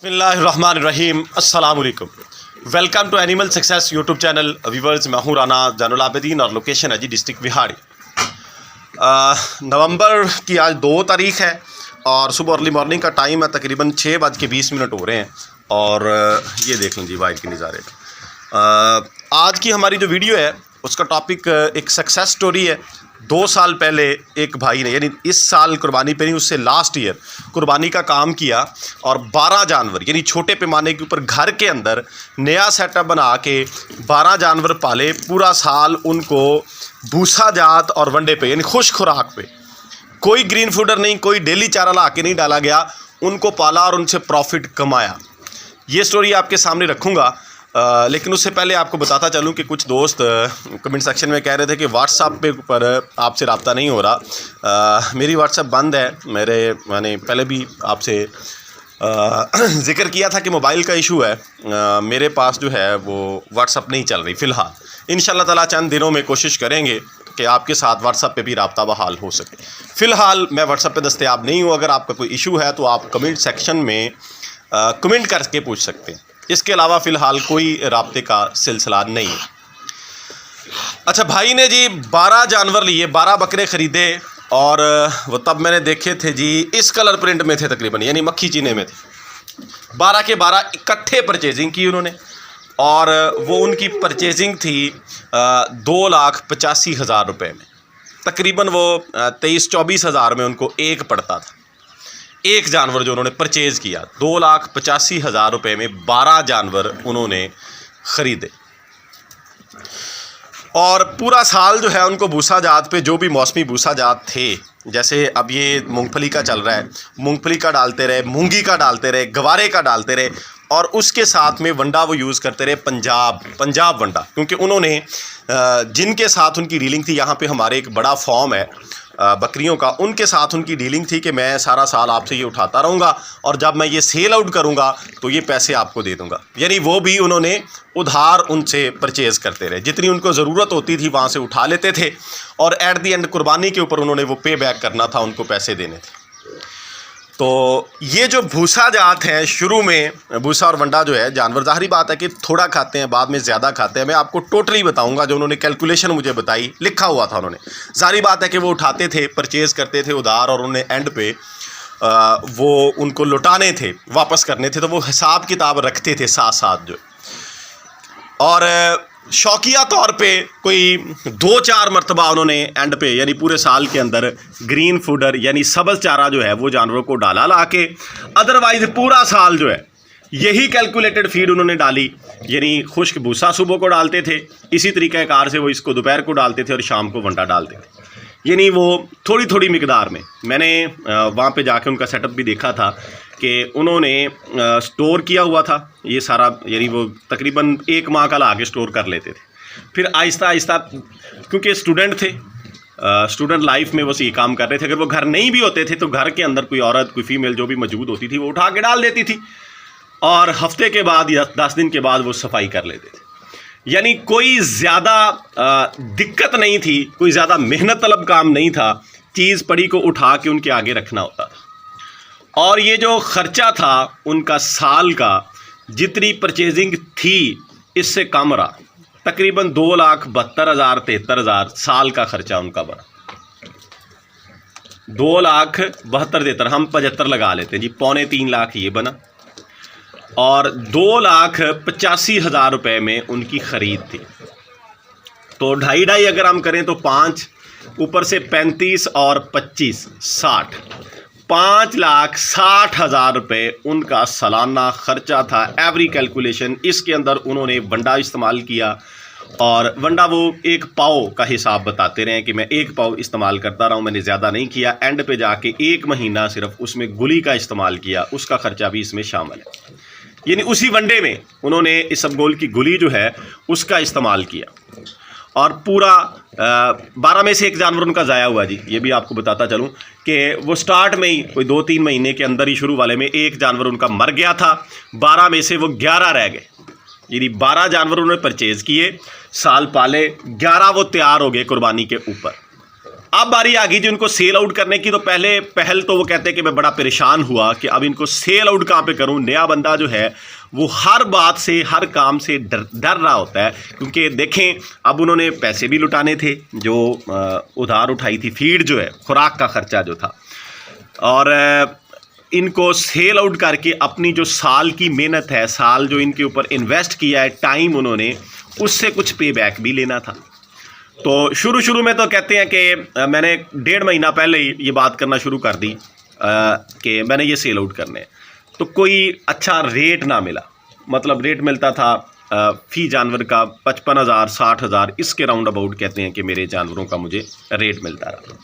बिस्मिल्लाहिर्रहमानिर्रहीम अस्सलाम वालेकुम। Welcome to animal success YouTube channel. Viewers, मैं हूँ राना जैनुल आबिदीन और लोकेशन है जी डिस्ट्रिक्ट विहाड़ी। नवंबर की आज 2 तारीख़ है और सुबह अर्ली मॉर्निंग का टाइम है, तकरीबन 6:20 हो रहे हैं। और ये देख लीजिए वाइट के नज़ारे। आज की हमारी जो वीडियो है उसका टॉपिक एक सक्सेस स्टोरी है। 2 साल पहले एक भाई ने, यानी इस साल कुर्बानी पे नहीं, उससे लास्ट ईयर कुर्बानी का काम किया और 12 जानवर यानी छोटे पैमाने के ऊपर घर के अंदर नया सेटअप बना के 12 जानवर पाले। पूरा साल उनको भूसा जात और वंडे पे यानी खुश खुराक पे, कोई ग्रीन फूडर नहीं, कोई डेली चारा ला के नहीं डाला गया, उनको पाला और उनसे प्रॉफिट कमाया। ये स्टोरी आपके सामने रखूँगा। लेकिन उससे पहले आपको बताता चलूं कि कुछ दोस्त कमेंट सेक्शन में कह रहे थे कि व्हाट्सएप पे पर आपसे रब्ता नहीं हो रहा। मेरी व्हाट्सएप बंद है। मैंने पहले भी आपसे ज़िक्र किया था कि मोबाइल का इशू है। मेरे पास जो है वो व्हाट्सएप नहीं चल रही फ़िलहाल। इंशाल्लाह ताला चंद दिनों में कोशिश करेंगे कि आपके साथ व्हाट्सएप पे भी रब्ता बहाल हो सके। फ़िलहाल मैं व्हाट्सएप पे दस्तयाब नहीं हूँ। अगर आपका कोई इशू है तो आप कमेंट सेक्शन में कमेंट करके पूछ सकते हैं। इसके अलावा फ़िलहाल कोई राब्ते का सिलसिला नहीं है। अच्छा, भाई ने जी 12 जानवर लिए, 12 बकरे ख़रीदे और वो तब मैंने देखे थे जी इस कलर प्रिंट में थे, तकरीबन यानी मक्खी चीने में थे। 12 के 12 इकट्ठे परचेजिंग की उन्होंने और वो उनकी परचेजिंग थी 2,85,000 रुपये में। तकरीबन वो 23-24 हज़ार में उनको एक पड़ता था। एक जानवर जो उन्होंने परचेज़ किया, 2,85,000 रुपये में 12 जानवर उन्होंने ख़रीदे। और पूरा साल जो है उनको भूसा जात पे जो भी मौसमी भूसा जात थे, जैसे अब ये मूंगफली का चल रहा है, मूंगफली का डालते रहे, मूंगी का डालते रहे, गवारे का डालते रहे और उसके साथ में वंडा वो यूज़ करते रहे, पंजाब वंडा। क्योंकि उन्होंने जिनके साथ उनकी डीलिंग थी, यहाँ पे हमारे एक बड़ा फॉर्म है बकरियों का, उनके साथ उनकी डीलिंग थी कि मैं सारा साल आपसे ये उठाता रहूँगा और जब मैं ये सेल आउट करूँगा तो ये पैसे आपको दे दूँगा। यानी वो भी उन्होंने उधार उनसे परचेज़ करते रहे, जितनी उनको ज़रूरत होती थी वहाँ से उठा लेते थे और एट दी एंड कुर्बानी के ऊपर उन्होंने वो पे बैक करना था, उनको पैसे देने थे। तो ये जो भूसा जात है, शुरू में भूसा और वंडा जो है जानवर, ज़ाहिरी बात है कि थोड़ा खाते हैं, बाद में ज़्यादा खाते हैं। मैं आपको टोटली बताऊंगा, जो उन्होंने कैलकुलेशन मुझे बताई, लिखा हुआ था उन्होंने। ज़ाहिरी बात है कि वो उठाते थे, परचेज़ करते थे उधार और उन्हें एंड पे वो उनको लुटाने थे, वापस करने थे, तो वो हिसाब किताब रखते थे साथ साथ जो। और शौकिया तौर पे कोई 2-4 मरतबा उन्होंने एंड पे यानी पूरे साल के अंदर ग्रीन फूडर यानी सब्ज़ चारा जो है वो जानवरों को डाला ला के, अदरवाइज़ पूरा साल जो है यही कैलकुलेटेड फीड उन्होंने डाली। यानी खुश्क भूसा सुबह को डालते थे, इसी तरीक़े कार से वो इसको दोपहर को डालते थे और शाम को वंडा डालते थे। यानी वो थोड़ी थोड़ी मिकदार में। मैंने वहाँ पे जाके उनका सेटअप भी देखा था कि उन्होंने स्टोर किया हुआ था ये सारा, यानी वो तकरीबन 1 माह का ला के स्टोर कर लेते थे। फिर आहिस्ता आहिस्ता, क्योंकि स्टूडेंट थे, स्टूडेंट लाइफ में वो ये काम कर रहे थे, अगर वो घर नहीं भी होते थे तो घर के अंदर कोई औरत, कोई फीमेल जो भी मौजूद होती थी वो उठा के डाल देती थी और हफ्ते के बाद या 10 दिन के बाद वो सफाई कर लेते थे। यानी कोई ज़्यादा दिक्कत नहीं थी, कोई ज़्यादा मेहनत तलब काम नहीं था। चीज़ पड़ी को उठा के उनके आगे रखना होता था। और ये जो ख़र्चा था उनका साल का, जितनी परचेजिंग थी इससे कम रहा। तकरीबन 2,72,000-73,000 साल का ख़र्चा उनका बना। 2,72,73, हम 75 लगा लेते हैं जी, 2.25 लाख ये बना। और 2,85,000 रुपये में उनकी ख़रीद थी। तो 2.5 अगर हम करें तो 5, ऊपर से 35 और 25 60, 5,60,000 रुपये उनका सालाना ख़र्चा था। एवरी कैलकुलेशन इसके अंदर उन्होंने वंडा इस्तेमाल किया और वंडा वो 1 पाव का हिसाब बताते रहे कि मैं 1 पाव इस्तेमाल करता रहा हूँ, मैंने ज़्यादा नहीं किया। एंड पे जाके 1 महीना सिर्फ उसमें गुली का इस्तेमाल किया, उसका ख़र्चा भी इसमें शामिल है। यानी उसी वंडे में उन्होंने इसबगोल की गुली जो है उसका इस्तेमाल किया और पूरा 12 में से 1 जानवर उनका ज़ाया हुआ जी। ये भी आपको बताता चलूँ कि वो स्टार्ट में ही कोई 2-3 महीने के अंदर ही, शुरू वाले में 1 जानवर उनका मर गया था। 12 में से वो 11 रह गए। यानी 12 जानवर उन्होंने परचेज़ किए, साल पाले, 11 वो तैयार हो गए कुर्बानी के ऊपर। اب باری آ گئی جی ان کو سیل آؤٹ کرنے کی. تو پہل تو وہ کہتے ہیں کہ میں بڑا پریشان ہوا کہ اب ان کو سیل آؤٹ کہاں پہ کروں. نیا بندہ جو ہے وہ ہر بات سے ہر کام سے ڈر رہا ہوتا ہے, کیونکہ دیکھیں اب انہوں نے پیسے بھی لٹانے تھے جو ادھار اٹھائی تھی, فیڈ جو ہے خوراک کا خرچہ جو تھا, اور ان کو سیل آؤٹ کر کے اپنی جو سال کی محنت ہے, سال جو ان کے اوپر انویسٹ کیا ہے ٹائم انہوں نے, اس سے کچھ پے بیک بھی لینا تھا. تو شروع میں تو کہتے ہیں کہ میں نے 1.5 مہینہ پہلے ہی یہ بات کرنا شروع کر دی کہ میں نے یہ سیل آؤٹ کرنے, تو کوئی اچھا ریٹ نہ ملا. مطلب ریٹ ملتا تھا فی جانور کا 55,000 60,000 اس کے راؤنڈ اباؤٹ کہتے ہیں کہ میرے جانوروں کا مجھے ریٹ ملتا رہا.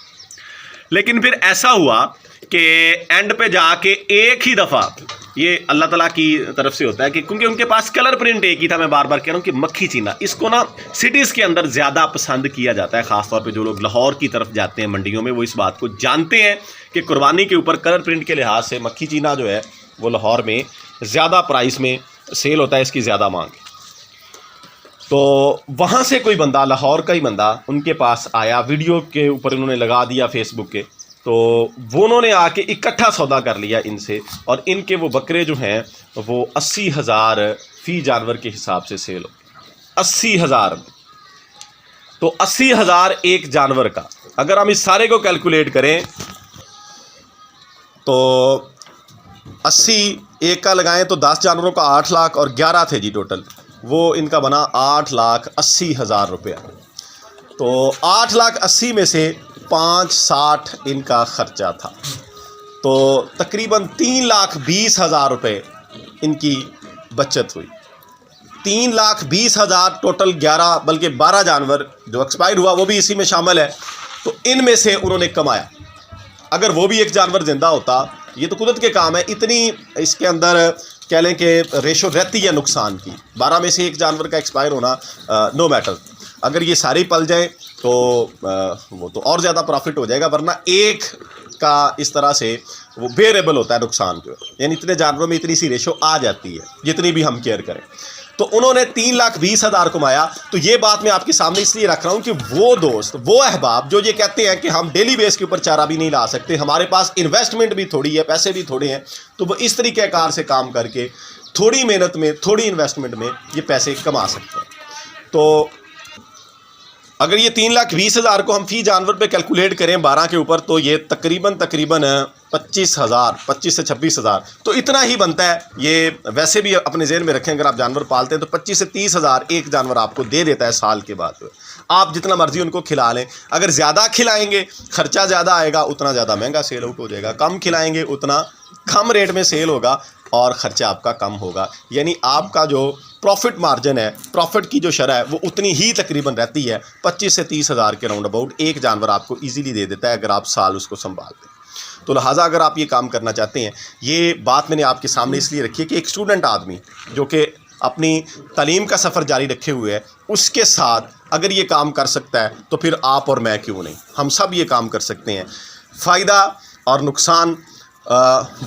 لیکن پھر ایسا ہوا کہ اینڈ پہ جا کے ایک ہی دفعہ, یہ اللہ تعالیٰ کی طرف سے ہوتا ہے کہ کیونکہ ان کے پاس کلر پرنٹ ایک ہی تھا, میں بار بار کہہ رہا ہوں کہ مکھی چینا, اس کو نا سٹیز کے اندر زیادہ پسند کیا جاتا ہے, خاص طور پہ جو لوگ لاہور کی طرف جاتے ہیں منڈیوں میں وہ اس بات کو جانتے ہیں کہ قربانی کے اوپر کلر پرنٹ کے لحاظ سے مکھی چینا جو ہے وہ لاہور میں زیادہ پرائس میں سیل ہوتا ہے, اس کی زیادہ مانگ. تو وہاں سے کوئی بندہ, لاہور کا ہی بندہ ان کے پاس آیا, ویڈیو کے اوپر انہوں نے لگا دیا فیس بک کے, تو وہ انہوں نے آ کے اکٹھا سودا کر لیا ان سے, اور ان کے وہ بکرے جو ہیں وہ 80,000 فی جانور کے حساب سے سیل ہو. 80,000, تو 80,000 ایک جانور کا, اگر ہم اس سارے کو کیلکولیٹ کریں تو 80 ایک کا لگائیں تو 10 جانوروں کا 8 لاکھ اور 11 تھے جی ٹوٹل, وہ ان کا بنا 8,80,000 روپیہ. تو 8,80,000 میں سے 5,60,000 ان کا خرچہ تھا, تو تقریباً 3,20,000 روپے ان کی بچت ہوئی. 3,20,000 ٹوٹل 11 بلکہ 12 جانور جو ایکسپائر ہوا وہ بھی اسی میں شامل ہے, تو ان میں سے انہوں نے کمایا. اگر وہ بھی ایک جانور زندہ ہوتا, یہ تو قدرت کے کام ہے, اتنی اس کے اندر کہہ لیں کہ ریشو رہتی ہے نقصان کی. 12 میں سے ایک جانور کا ایکسپائر ہونا نو میٹر, اگر یہ سارے پل جائیں تو وہ تو اور زیادہ پروفٹ ہو جائے گا, ورنہ ایک کا اس طرح سے وہ بیئریبل ہوتا ہے نقصان جو, یعنی اتنے جانوروں میں اتنی سی ریشو آ جاتی ہے جتنی بھی ہم کیئر کریں. تو انہوں نے 3,20,000 کمایا. تو یہ بات میں آپ کے سامنے اس لیے رکھ رہا ہوں کہ وہ دوست, وہ احباب جو یہ کہتے ہیں کہ ہم ڈیلی بیس کے اوپر چارہ بھی نہیں لا سکتے, ہمارے پاس انویسٹمنٹ بھی تھوڑی ہے, پیسے بھی تھوڑے ہیں, تو وہ اس طریقہ کار سے کام کر کے تھوڑی محنت میں تھوڑی انویسٹمنٹ میں یہ پیسے کما سکتے ہیں. تو اگر یہ 3,20,000 کو ہم فی جانور پہ کیلکولیٹ کریں 12 کے اوپر, تو یہ تقریباً 25,000 25 سے 26,000 تو اتنا ہی بنتا ہے. یہ ویسے بھی اپنے ذہن میں رکھیں, اگر آپ جانور پالتے ہیں تو 25 سے 30,000 ایک جانور آپ کو دے دیتا ہے سال کے بعد. آپ جتنا مرضی ان کو کھلا لیں, اگر زیادہ کھلائیں گے خرچہ زیادہ آئے گا, اتنا زیادہ مہنگا سیل آؤٹ ہو جائے گا. کم کھلائیں گے اتنا کم ریٹ میں سیل ہوگا اور خرچہ آپ کا کم ہوگا. یعنی آپ کا جو پروفٹ مارجن ہے, پروفٹ کی جو شرح ہے وہ اتنی ہی تقریباً رہتی ہے. 25 سے 30,000 کے راؤنڈ اباؤٹ ایک جانور آپ کو ایزیلی دے دیتا ہے اگر آپ سال اس کو سنبھالتے ہیں. تو لہٰذا اگر آپ یہ کام کرنا چاہتے ہیں, یہ بات میں نے آپ کے سامنے اس لیے رکھی ہے کہ ایک اسٹوڈنٹ آدمی جو کہ اپنی تعلیم کا سفر جاری رکھے ہوئے ہے, اس کے ساتھ اگر یہ کام کر سکتا ہے تو پھر آپ اور میں کیوں نہیں, ہم سب یہ کام کر سکتے ہیں. فائدہ اور نقصان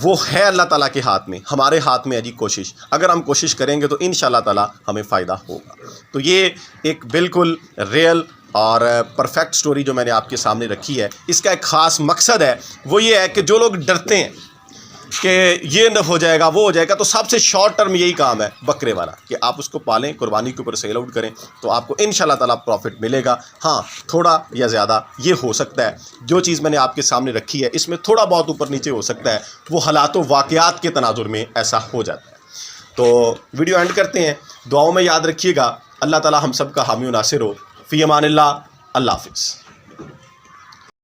وہ ہے اللہ تعالیٰ کے ہاتھ میں, ہمارے ہاتھ میں ہے جی کوشش. اگر ہم کوشش کریں گے تو انشاءاللہ تعالیٰ ہمیں فائدہ ہوگا. تو یہ ایک بالکل ریئل اور پرفیکٹ سٹوری جو میں نے آپ کے سامنے رکھی ہے, اس کا ایک خاص مقصد ہے, وہ یہ ہے کہ جو لوگ ڈرتے ہیں کہ یہ نہ ہو جائے گا وہ ہو جائے گا, تو سب سے شارٹ ٹرم یہی کام ہے بکرے والا, کہ آپ اس کو پالیں, قربانی کے اوپر سیل آؤٹ کریں, تو آپ کو انشاءاللہ تعالیٰ پروفٹ ملے گا. ہاں تھوڑا یا زیادہ یہ ہو سکتا ہے, جو چیز میں نے آپ کے سامنے رکھی ہے اس میں تھوڑا بہت اوپر نیچے ہو سکتا ہے, وہ حالات و واقعات کے تناظر میں ایسا ہو جاتا ہے. تو ویڈیو اینڈ کرتے ہیں, دعاؤں میں یاد رکھیے گا. اللہ تعالیٰ ہم سب کا حامی و ناصر ہو. فی امان اللہ. اللہ حافظ.